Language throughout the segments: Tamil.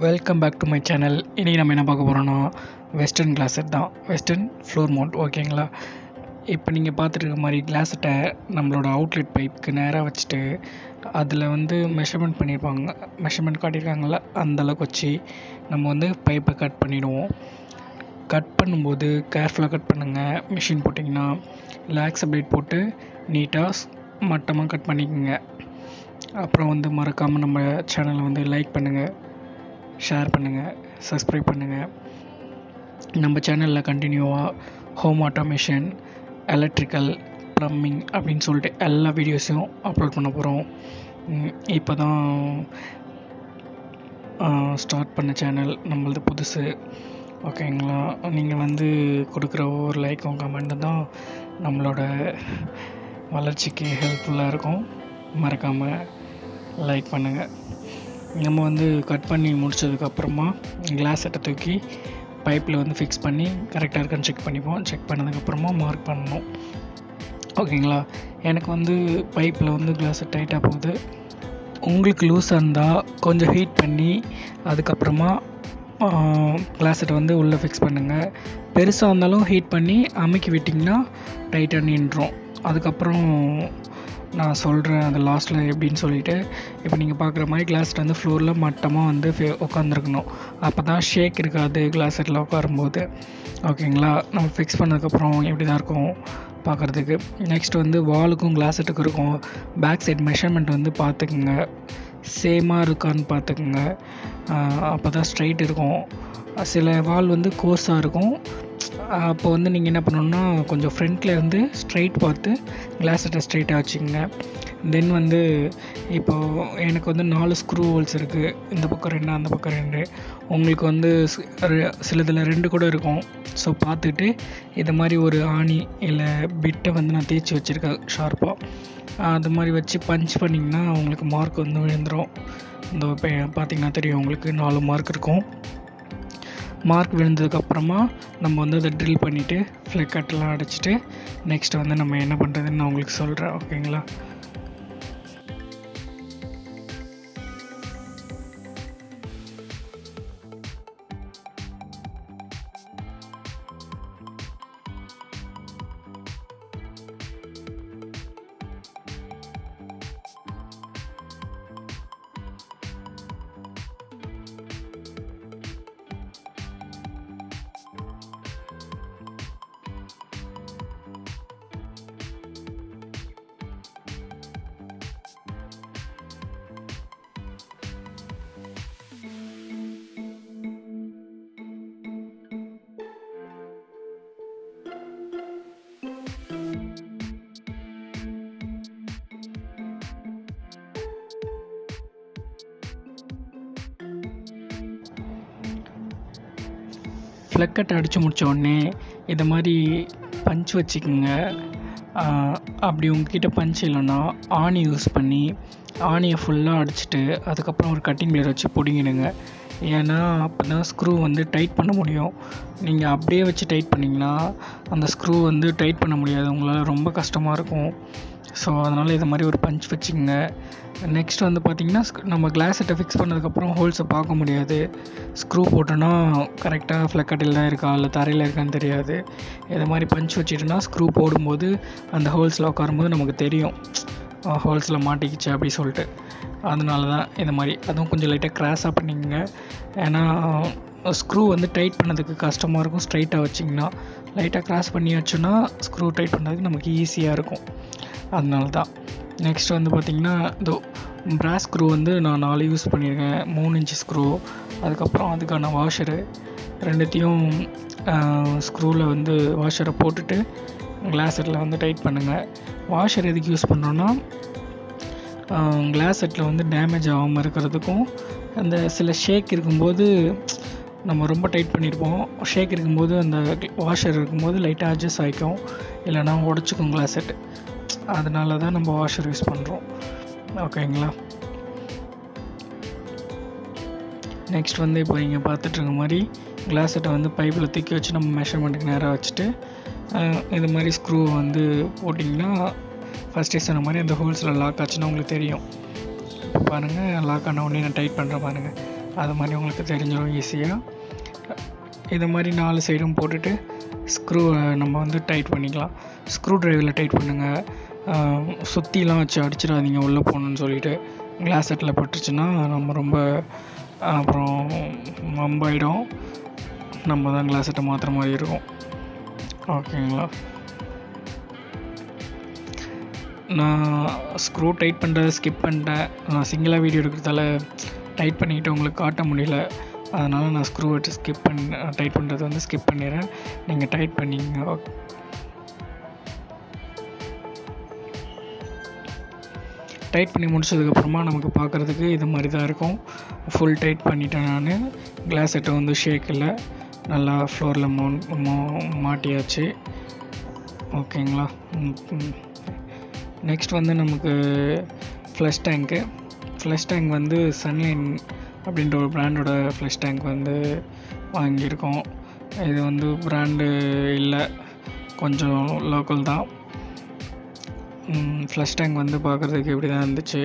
Welcome back to my channel. இன்றைக்கி நம்ம என்ன பார்க்க போகிறோன்னா வெஸ்டர்ன் கிளாஸட் தான், வெஸ்டர்ன் ஃப்ளோர் மவுண்ட். ஓகேங்களா? இப்போ நீங்கள் பார்த்துருக்க மாதிரி கிளாஸட்டை நம்மளோட அவுட்லெட் பைப்புக்கு நேராக வச்சுட்டு அதில் மெஷர்மெண்ட் பண்ணியிருப்பாங்க, மெஷர்மெண்ட் காட்டியிருக்காங்கள, அந்தளவுக்கு வச்சு நம்ம பைப்பை கட் பண்ணிவிடுவோம். கட் பண்ணும்போது கேர்ஃபுல்லாக கட் பண்ணுங்கள். மிஷின் போட்டிங்கன்னா இல்லை ஆக்ஸல் பிளேட் போட்டு நீட்டாக மட்டமாக கட் பண்ணிக்கோங்க. அப்புறம் மறக்காமல் நம்ம சேனலை லைக் பண்ணுங்கள், ஷேர் பண்ணுங்கள், சப்ஸ்கிரைப் பண்ணுங்கள். நம்ம சேனலில் கண்டினியூவாக ஹோம் ஆட்டோமேஷன், எலக்ட்ரிக்கல், ப்ளம்பிங் அப்படின்னு சொல்லிட்டு எல்லா வீடியோஸையும் அப்லோட் பண்ண போகிறோம். இப்போ தான் ஸ்டார்ட் பண்ண சேனல் நம்மளது புதுசு. ஓகேங்களா? நீங்கள் கொடுக்குற ஒவ்வொரு லைக்கும் கமெண்ட்டும் தான் நம்மளோட வளர்ச்சிக்கு ஹெல்ப்ஃபுல்லாக இருக்கும். மறக்காமல் லைக் பண்ணுங்கள். நம்ம கட் பண்ணி முடித்ததுக்கப்புறமா கிளாஸ் செட்டை தூக்கி பைப்பில் ஃபிக்ஸ் பண்ணி கரெக்டாக இருக்கான்னு செக் பண்ணிப்போம். செக் பண்ணதுக்கப்புறமா மார்க் பண்ணணும். ஓகேங்களா? எனக்கு பைப்பில் கிளாஸ் செட் டைட்டாக போகுது. உங்களுக்கு லூஸாக இருந்தால் கொஞ்சம் ஹீட் பண்ணி அதுக்கப்புறமா கிளாஸ் செட்டை உள்ளே ஃபிக்ஸ் பண்ணுங்கள். பெருசாக இருந்தாலும் ஹீட் பண்ணி அமுக்கி விட்டிங்கன்னா டைட்டாக நின்றோம். அதுக்கப்புறம் நான் சொல்கிறேன் அது லாஸ்ட்டில் எப்படின்னு சொல்லிவிட்டு. இப்போ நீங்கள் பார்க்குற மாதிரி கிளாஸ் செட் ஃப்ளோரில் மட்டமாக உட்காந்துருக்கணும். அப்போ தான் ஷேக் இருக்காது கிளாஸ் செட்டில் உட்காரும்போது. ஓகேங்களா? நம்ம ஃபிக்ஸ் பண்ணதுக்கப்புறம் எப்படி தான் இருக்கும் பார்க்குறதுக்கு. நெக்ஸ்ட் வாலுக்கும் கிளாஸ் செட்டுக்கும் இருக்கும் பேக் சைட் மெஷர்மெண்ட் பார்த்துக்குங்க, சேமாக இருக்கான்னு பார்த்துக்குங்க. அப்போ தான் ஸ்ட்ரைட் இருக்கும். சில வால் கோர்ஸாக இருக்கும். அப்போ நீங்கள் என்ன பண்ணணுன்னா கொஞ்சம் ஃப்ரண்ட்டில் இருந்து ஸ்ட்ரைட் பார்த்து கிளாஸ் செட்டை ஸ்ட்ரைட்டாக வச்சுக்கோங்க. தென் இப்போது எனக்கு 4 ஸ்க்ரூ ஹோல்ஸ் இருக்குது. இந்த பக்கம் 2, அந்த பக்கம் 2. உங்களுக்கு சிலதில் 2 கூட இருக்கும். ஸோ பார்த்துட்டு இது மாதிரி ஒரு ஆணி இல்லை பிட்டை நான் தேய்ச்சி வச்சுருக்கேன் ஷார்ப்பாக. அது மாதிரி வச்சு பஞ்ச் பண்ணிங்கன்னா உங்களுக்கு மார்க் விழுந்துடும். இந்த பார்த்திங்கன்னா தெரியும், உங்களுக்கு 4 மார்க் இருக்கும். மார்க் விழுந்ததுக்கப்புறமா நம்ம அதை ட்ரில் பண்ணிவிட்டு ஃப்ளக் கட்டெலாம் அடிச்சுட்டு நெக்ஸ்ட் நம்ம என்ன பண்ணுறதுன்னு நான் உங்களுக்கு சொல்கிறேன். ஓகேங்களா? ஃப்ளக் கட் அடித்து முடித்த உடனே இதை மாதிரி பஞ்ச் வச்சுக்கோங்க. அப்படி உங்ககிட்ட பஞ்ச் இல்லைன்னா ஆணி யூஸ் பண்ணி ஆணியை ஃபுல்லாக அடிச்சுட்டு அதுக்கப்புறம் ஒரு கட்டிங் பிளேட் வச்சு பிடிங்கிடுங்க. ஏன்னா அப்போ தான் ஸ்க்ரூ டைட் பண்ண முடியும். நீங்கள் அப்படியே வச்சு டைட் பண்ணிங்கன்னா அந்த ஸ்க்ரூ டைட் பண்ண முடியாது, உங்களால் ரொம்ப கஷ்டமாக இருக்கும். ஸோ அதனால் இது மாதிரி ஒரு பஞ்ச் வச்சுக்கோங்க. நெக்ஸ்ட் பார்த்திங்கன்னா நம்ம கிளாஸ் செட்டை ஃபிக்ஸ் பண்ணதுக்கப்புறம் ஹோல்ஸை பார்க்க முடியாது. ஸ்க்ரூ போட்டோன்னா கரெக்டாக ஃப்ளக் கட்டில் தான் இருக்கா இல்லை தரையில் இருக்கான்னு தெரியாது. இது மாதிரி பஞ்ச் வச்சுட்டுனா ஸ்க்ரூ போடும்போது அந்த ஹோல்ஸில் உட்காரும்போது நமக்கு தெரியும் ஹோல்ஸில் மாட்டிக்கிச்சு அப்படி சொல்லிட்டு. அதனால தான் இது மாதிரி அதுவும் கொஞ்சம் லைட்டாக க்ராஸாக பண்ணிக்கோங்க. ஏன்னா ஸ்க்ரூ டைட் பண்ணதுக்கு கஷ்டமாக இருக்கும். ஸ்ட்ரைட்டாக வச்சிங்கன்னா லைட்டாக க்ராஸ் பண்ணி வச்சோன்னா ஸ்க்ரூ டைட் பண்ணுறதுக்கு நமக்கு ஈஸியாக இருக்கும். அதனால தான். நெக்ஸ்ட் பார்த்திங்கன்னா இதோ ப்ராஸ் ஸ்க்ரூ நான் 4 யூஸ் பண்ணியிருக்கேன். 3 இன்ச்சு ஸ்க்ரூ, அதுக்கப்புறம் அதுக்கான வாஷரு ரெண்டுத்தையும் ஸ்க்ரூவில் வாஷரை போட்டுட்டு கிளாஸ் செட்டில் டைட் பண்ணுங்கள். வாஷர் எதுக்கு யூஸ் பண்ணுறோன்னா கிளாஸ் செட்டில் டேமேஜ் ஆகாமல் இருக்கிறதுக்கும், அந்த சில ஷேக் இருக்கும்போது நம்ம ரொம்ப டைட் பண்ணியிருப்போம், ஷேக் இருக்கும்போது அந்த வாஷர் இருக்கும்போது லைட்டாக அட்ஜஸ்ட் ஆகிக்கும், இல்லைனா உடச்சிக்கும் கிளாஸ் செட்டு. அதனால தான் நம்ம வாஷர் யூஸ் பண்ணுறோம். ஓகேங்களா? நெக்ஸ்ட் இப்போ இங்கே பார்த்துட்ருக்க மாதிரி கிளாஸ் செட்டை பைப்பில் தூக்கி வச்சு நம்ம மெஷர்மெண்ட்டுக்கு நேராக வச்சுட்டு இது மாதிரி ஸ்க்ரூவை போட்டிங்கன்னா ஃபஸ்ட்டே சொன்ன மாதிரி அந்த ஹோல்ஸில் லாக் ஆச்சுன்னா உங்களுக்கு தெரியும். பாருங்கள், லாக் ஆன உடனே நான் டைட் பண்ணுறேன் பாருங்கள். அது மாதிரி உங்களுக்கு தெரிஞ்சிடும் ஈஸியாக. இது மாதிரி 4 சைடும் போட்டுட்டு ஸ்க்ரூ நம்ம வந்து டைட் பண்ணிக்கலாம். ஸ்க்ரூ ட்ரைவரில் டைட் பண்ணுங்கள். சுற்றிலாம் வச்சு அடிச்சிடாதீங்க உள்ளே போகணுன்னு சொல்லிவிட்டு. கிளாஸ் செட்டில் பட்டுருச்சுன்னா நம்ம ரொம்ப அப்புறம் வம்பாயிடும். நம்ம தான் கிளாஸ் செட்டை மாற்றுற மாதிரி இருக்கும். ஓகேங்களா? நான் ஸ்க்ரூ டைட் பண்ணுறதை ஸ்கிப் பண்ணிட்டேன். நான் சிங்கிளாக வீடியோ எடுக்கிறதால டைட் பண்ணிக்கிட்டு உங்களுக்கு காட்ட முடியல. அதனால் நான் ஸ்க்ரூ வச்சு டைட் பண்ணுறது வந்து ஸ்கிப் பண்ணிடுறேன். நீங்கள் டைட் பண்ணிங்க. டைட் பண்ணி முடிச்சதுக்கப்புறமா நமக்கு பார்க்குறதுக்கு இது மாதிரி தான் இருக்கும். ஃபுல் டைட் பண்ணிட்டேன் நான். கிளாஸ் செட்டை வந்து ஷேக் இல்லை, நல்லா ஃப்ளோரில் மாட்டியாச்சு. ஓகேங்களா? நெக்ஸ்ட் வந்து நமக்கு ஃப்ளஷ் டேங்க் வந்து சன்லைன் அப்படின்ற ஒரு பிராண்டோட ஃப்ளஷ் டேங்க் வந்து வாங்கியிருக்கோம். இது வந்து பிராண்டு இல்லை, கொஞ்சம் லோக்கல் தான். ஃப்ளஷ் டேங்க் வந்து பார்க்குறதுக்கு இப்படி தான் இருந்துச்சு.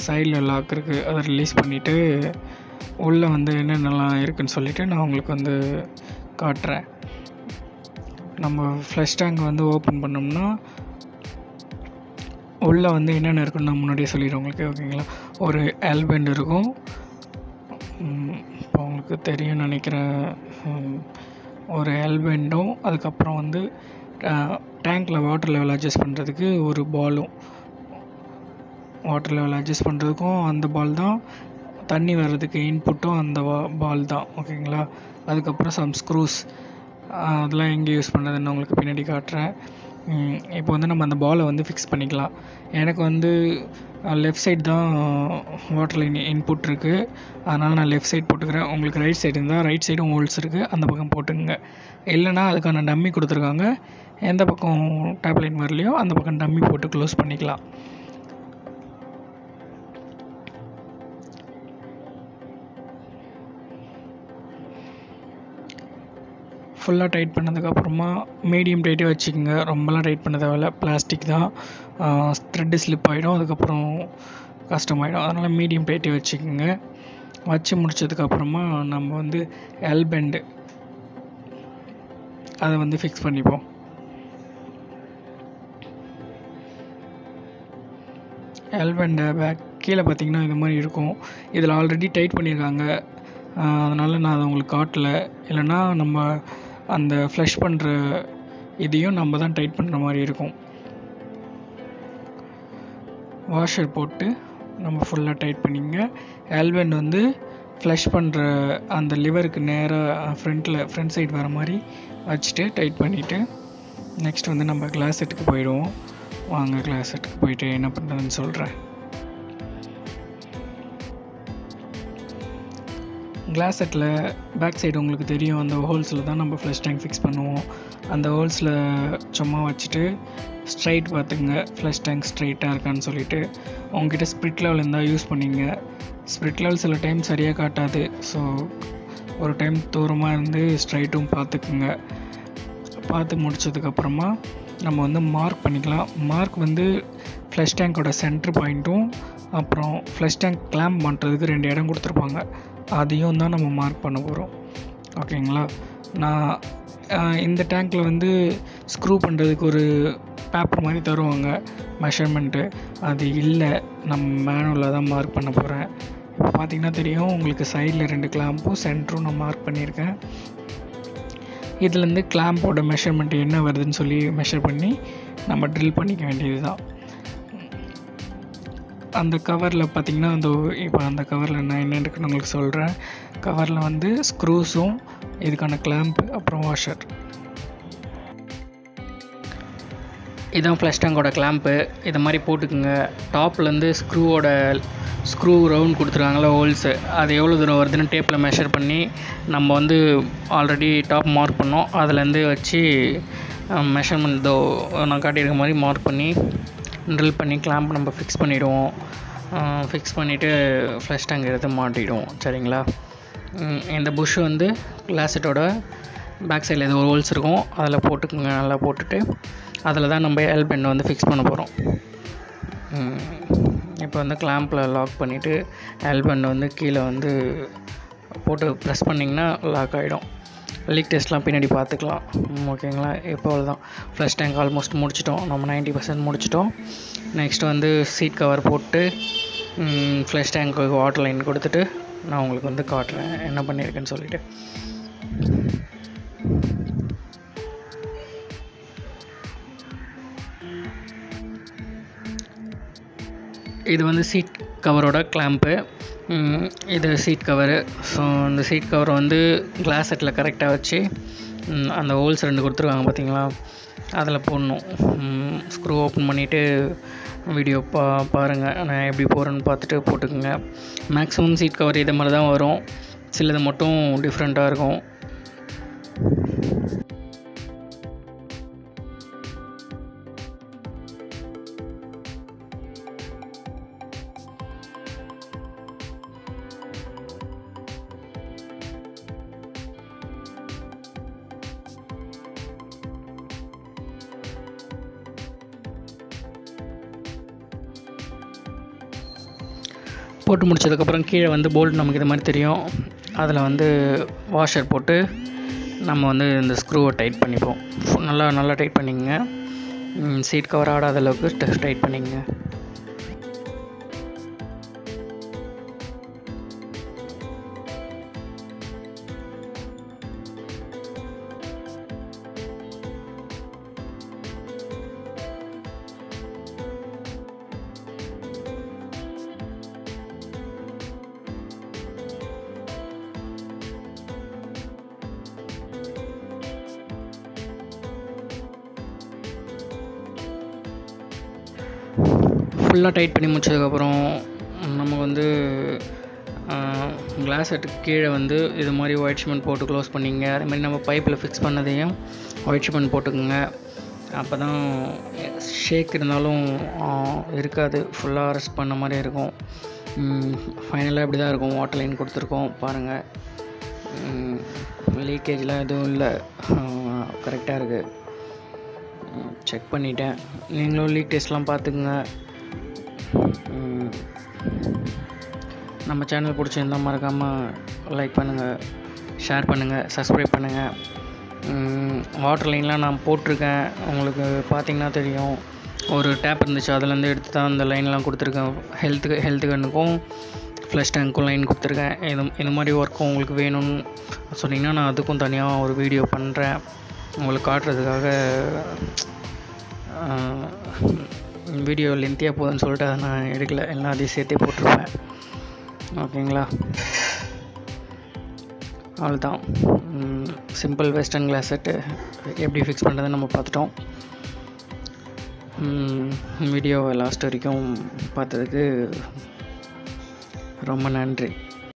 சைடில் லாக் இருக்குது, அதை ரிலீஸ் பண்ணிவிட்டு உள்ளே வந்து என்னென்னலாம் இருக்குதுன்னு சொல்லிவிட்டு நான் உங்களுக்கு வந்து காட்டுறேன். நம்ம ஃப்ளஷ் டேங்க் வந்து ஓப்பன் பண்ணோம்னா உள்ளே வந்து என்னென்ன இருக்குன்னு நான் முன்னாடியே சொல்லிடுறேன் உங்களுக்கு. ஓகேங்களா? ஒரு எல்பெண்ட் இருக்கும், இப்போ உங்களுக்கு தெரியும் நினைக்கிறேன். ஒரு எல்பெண்டும், அதுக்கப்புறம் வந்து டேங்க்கில் வாட்டர் லெவல் அட்ஜஸ்ட் பண்ணுறதுக்கு ஒரு பாலும். வாட்டர் லெவல் அட்ஜஸ்ட் பண்ணுறதுக்கும் அந்த பால் தான், தண்ணி வர்றதுக்கு இன்புட்டும் அந்த பால் தான். ஓகேங்களா? அதுக்கப்புறம் சம் ஸ்க்ரூஸ், அதெல்லாம் எங்கே யூஸ் பண்ணுறதுன்னு உங்களுக்கு பின்னாடி காட்டுறேன். இப்போ வந்து நம்ம அந்த பாலை வந்து ஃபிக்ஸ் பண்ணிக்கலாம். எனக்கு வந்து லெஃப்ட் சைடு தான் வாட்டர் லைன் இன்புட் இருக்குது, அதனால் நான் லெஃப்ட் சைடு போட்டுக்கிறேன். உங்களுக்கு ரைட் சைடு இருந்தால் ரைட் சைடும் ஹோல்ஸ் இருக்குது, அந்த பக்கம் போட்டுங்க. இல்லைனா அதுக்கான டம்மி கொடுத்துருக்காங்க, எந்த பக்கம் டேப் லைன் வரலையோ அந்த பக்கம் டம்மி போட்டு க்ளோஸ் பண்ணிக்கலாம். ஃபுல்லாக டைட் பண்ணதுக்கப்புறமா மீடியம் டைட்டே வச்சுக்கோங்க, ரொம்பலாம் டைட் பண்ண தேவையில்ல. பிளாஸ்டிக் தான், த்ரெட்டு ஸ்லிப் ஆகிடும், அதுக்கப்புறம் கஷ்டமாயிடும். அதனால் மீடியம் டைட்டே வச்சுக்கோங்க. வச்சு முடிச்சதுக்கப்புறமா நம்ம வந்து எல்பெண்டு அதை வந்து ஃபிக்ஸ் பண்ணிப்போம். எல்பெண்டை கீழே பார்த்தீங்கன்னா இது மாதிரி இருக்கும். இதில் ஆல்ரெடி டைட் பண்ணியிருக்காங்க, அதனால் நான் அதை உங்களுக்கு காட்டலை. இல்லைன்னா நம்ம அந்த ஃப்ளஷ் பண்ணுற இதையும் நம்ம தான் டைட் பண்ணுற மாதிரி இருக்கும். வாஷர் போட்டு நம்ம ஃபுல்லாக டைட் பண்ணிங்க. எல்பெண்ட் வந்து ஃப்ளஷ் பண்ணுற அந்த லிவருக்கு நேராக ஃப்ரண்ட் சைடு வர மாதிரி வச்சுட்டு டைட் பண்ணிவிட்டு நெக்ஸ்ட் வந்து நம்ம கிளாஸ் செட்டுக்கு போயிடுவோம். வாங்க கிளாஸ் செட்டுக்கு போயிட்டு என்ன பண்ணுறதுன்னு சொல்கிறேன். கிளாஸ் செட்டில் பேக் சைடு உங்களுக்கு தெரியும், அந்த ஹோல்ஸில் தான் நம்ம ஃப்ளஷ் டேங்க் ஃபிக்ஸ் பண்ணுவோம். அந்த ஹோல்ஸில் சும்மா வச்சுட்டு ஸ்ட்ரைட் பார்த்துங்க, ஃப்ளஷ் டேங்க் ஸ்ட்ரைட்டாக இருக்கான்னு சொல்லிவிட்டு. உங்ககிட்ட ஸ்ப்ரிட் லெவல் இருந்தால் யூஸ் பண்ணிங்க. ஸ்ப்ரிட் லெவல் சில டைம் சரியாக காட்டாது, ஸோ ஒரு டைம் தூரமாக இருந்து ஸ்ட்ரைட்டும் பார்த்துக்குங்க. பார்த்து முடிச்சதுக்கப்புறமா நம்ம வந்து மார்க் பண்ணிக்கலாம். மார்க் வந்து ஃப்ளஷ் டேங்கோட சென்ட்ரு பாயிண்ட்டும் அப்புறம் ஃப்ளஷ் டேங்க் கிளாம்ப் பண்ணுறதுக்கு 2 இடம் கொடுத்துருப்பாங்க, அதையும் தான் நம்ம மார்க் பண்ண போகிறோம். ஓகேங்களா? நான் இந்த டேங்க்கில் வந்து ஸ்க்ரூ பண்ணுறதுக்கு ஒரு பேப்பர் மாதிரி தருவாங்க மெஷர்மெண்ட்டு, அது இல்லை, நம்ம மேனுவலில் தான் மார்க் பண்ண போகிறேன். இப்போ பார்த்திங்கன்னா தெரியும் உங்களுக்கு, சைடில் 2 கிளாம்பும் சென்டரும் நான் மார்க் பண்ணியிருக்கேன். இதுலேருந்து கிளாம்போட மெஷர்மெண்ட் என்ன வருதுன்னு சொல்லி மெஷர் பண்ணி நம்ம ட்ரில் பண்ணிக்க வேண்டியது தான். அந்த கவரில் பார்த்திங்கன்னா இப்போ அந்த கவரில் நான் என்ன இருக்குன்னு உங்களுக்கு சொல்கிறேன். கவரில் வந்து ஸ்க்ரூஸும் இதுக்கான கிளாம்ப்பு அப்புறம் வாஷர். இதான் ஃப்ளஷ் டேங்கோட கிளாம்ப்பு. இதை மாதிரி போட்டுக்குங்க. டாப்லேருந்து ஸ்க்ரூ ரவுண்ட் கொடுத்துருக்காங்களா ஹோல்ஸு, அது எவ்வளோ தூரம் வருதுன்னு டேப்பில் மெஷர் பண்ணி நம்ம வந்து ஆல்ரெடி டாப் மார்க் பண்ணோம், அதுலேருந்து வச்சு மெஷர்மெண்ட் நான் காட்டியிருக்க மாதிரி மார்க் பண்ணி ட்ரில் பண்ணி கிளாம்ப் நம்ம ஃபிக்ஸ் பண்ணிவிடுவோம். ஃபிக்ஸ் பண்ணிவிட்டு ஃப்ளஷ் டேங்க் எடுத்து மாட்டிடுவோம். சரிங்களா? இந்த புஷ் வந்து கிளாஸ் செட்டோட பேக் சைடில் ஏதோ ஒரு ஹோல்ஸ் இருக்கும், அதில் போட்டுக்குங்க. நல்லா போட்டுட்டு அதில் தான் நம்ம எல்பெண்டை வந்து ஃபிக்ஸ் பண்ண போகிறோம். இப்போ வந்து கிளாம்பில் லாக் பண்ணிவிட்டு எல்பெண்டை வந்து கீழே வந்து போட்டு ப்ரெஸ் பண்ணிங்கன்னா லாக் ஆகிடும். லீக் டெஸ்ட்லாம் பின்னாடி பார்த்துக்கலாம். ஓகேங்களா? இப்போ அவ்வளோதான். ஃப்ளஷ் டேங்க் ஆல்மோஸ்ட் முடிச்சிட்டோம். நம்ம 90% முடிச்சிட்டோம். நெக்ஸ்ட்டு வந்து சீட் கவர் போட்டு ஃப்ளஷ் டேங்க்கு வாட்டர் லைன் கொடுத்துட்டு நான் உங்களுக்கு வந்து காட்டுறேன் என்ன பண்ணியிருக்கேன்னு சொல்லிவிட்டு. இது வந்து சீட் கவரோட கிளாம்ப்பு. இது சீட் கவரு. ஸோ அந்த சீட் கவரை வந்து கிளாஸ் செட்டில் கரெக்டாக வச்சு அந்த ஹோல்ஸ் 2 கொடுத்துருக்காங்க பார்த்தீங்களா, அதில் போடணும். ஸ்க்ரூ ஓப்பன் பண்ணிவிட்டு வீடியோ பாருங்கள். நான் எப்படி போகிறேன்னு பார்த்துட்டு போட்டுக்கோங்க. மேக்ஸிமம் சீட் கவர் இதே மாதிரி தான் வரும். சிலது மட்டும் டிஃப்ரெண்ட்டாக இருக்கும். போட்டு முடிச்சதுக்கப்புறம் கீழே வந்து போல்ட் நமக்கு இது மாதிரி தெரியும். அதில் வந்து வாஷர் போட்டு நம்ம வந்து இந்த ஸ்க்ரூவை டைட் பண்ணிப்போம். நல்லா டைட் பண்ணிக்கங்க. சீட் கவர் ஆடாத அளவுக்கு டைட் பண்ணிக்கங்க. ஃபுல்லாக டைட் பண்ணி முடிச்சதுக்கப்புறம் நம்ம வந்து கிளாஸ் செட்டுக்கு கீழே வந்து இது மாதிரி ஒயிட் சிமெண்ட் போட்டு க்ளோஸ் பண்ணிங்க. அதே மாதிரி நம்ம பைப்பில் ஃபிக்ஸ் பண்ணதையும் ஒயிட் சிமெண்ட் போட்டுக்குங்க. அப்போ தான் ஷேக் இருந்தாலும் இருக்காது, ஃபுல்லாக ரெஸ்ட் பண்ண மாதிரி இருக்கும். ஃபைனலாக இப்படி தான் இருக்கும். வாட்டர் லைன் கொடுத்துருக்கோம் பாருங்கள். லீக்கேஜ்லாம் எதுவும் இல்லை, கரெக்டாக இருக்குது. செக் பண்ணிட்டேன். நீங்களும் லீக் டெஸ்ட்லாம் பார்த்துக்குங்க. நம்ம சேனல் பிடிச்சிருந்தால் மறக்காமல் லைக் பண்ணுங்கள், ஷேர் பண்ணுங்கள், சப்ஸ்கிரைப் பண்ணுங்கள். வாட்டர் லைன்லாம் நான் போட்டிருக்கேன், உங்களுக்கு பார்த்திங்கன்னா தெரியும். ஒரு டேப் இருந்துச்சு, அதுலேருந்து எடுத்து தான் அந்த லைன்லாம் கொடுத்துருக்கேன். ஹெல்த்து கன்னுக்கும் ஃப்ளஷ் டேங்க்கும் லைன் கொடுத்துருக்கேன். இது மாதிரி ஒர்க்கும் உங்களுக்கு வேணும்னு சொன்னிங்கன்னா நான் அதுக்கும் தனியாக ஒரு வீடியோ பண்ணுறேன். உங்களுக்கு காட்டுறதுக்காக வீடியோ லென்த்தியாக போகுதுன்னு சொல்லிட்டு அதை நான் எடுக்கலை, எல்லாம் அதையும் சேர்த்தே போட்டிருப்பேன். ஓகேங்களா? அவ்வளோதான். சிம்பிள் வெஸ்டர்ன் கிளாஸ் செட்டு எப்படி ஃபிக்ஸ் பண்ணுறதுன்னு நம்ம பார்த்துட்டோம். வீடியோவை லாஸ்ட் வரைக்கும் பார்த்ததுக்கு ரொம்ப நன்றி.